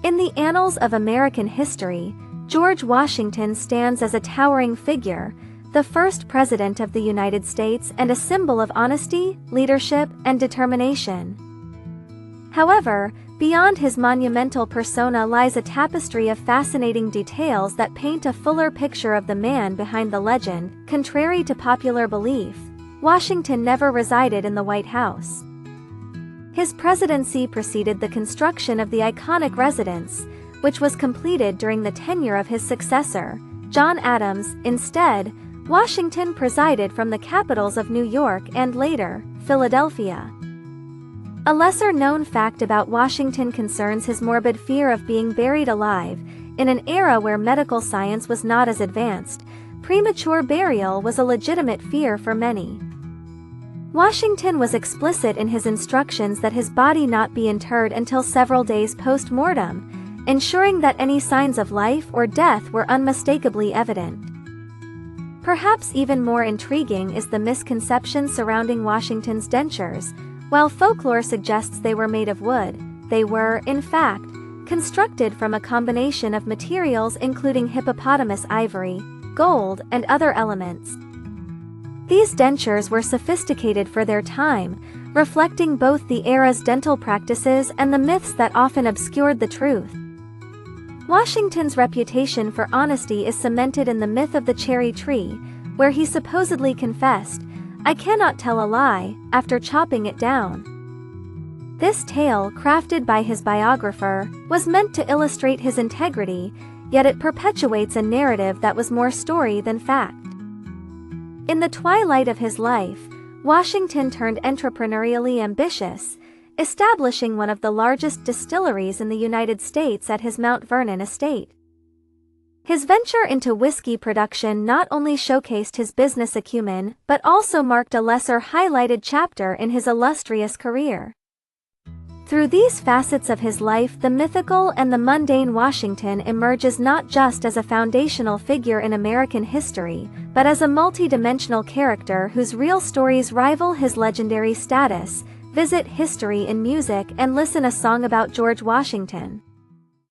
In the annals of American history, George Washington stands as a towering figure, the first president of the United States and a symbol of honesty, leadership, and determination. However, beyond his monumental persona lies a tapestry of fascinating details that paint a fuller picture of the man behind the legend. Contrary to popular belief, Washington never resided in the White House. His presidency preceded the construction of the iconic residence, which was completed during the tenure of his successor, John Adams. Instead, Washington presided from the capitals of New York and later, Philadelphia. A lesser-known fact about Washington concerns his morbid fear of being buried alive. In an era where medical science was not as advanced, premature burial was a legitimate fear for many. Washington was explicit in his instructions that his body not be interred until several days post-mortem, ensuring that any signs of life or death were unmistakably evident. Perhaps even more intriguing is the misconception surrounding Washington's dentures. While folklore suggests they were made of wood, they were, in fact, constructed from a combination of materials including hippopotamus ivory, gold, and other elements. These dentures were sophisticated for their time, reflecting both the era's dental practices and the myths that often obscured the truth. Washington's reputation for honesty is cemented in the myth of the cherry tree, where he supposedly confessed, "I cannot tell a lie," after chopping it down. This tale, crafted by his biographer, was meant to illustrate his integrity, yet it perpetuates a narrative that was more story than fact. In the twilight of his life, Washington turned entrepreneurially ambitious, establishing one of the largest distilleries in the United States at his Mount Vernon estate. His venture into whiskey production not only showcased his business acumen but also marked a lesser highlighted chapter in his illustrious career. Through these facets of his life, the mythical and the mundane Washington emerges not just as a foundational figure in American history, but as a multi-dimensional character whose real stories rival his legendary status. Visit History in Music and listen a song about George Washington.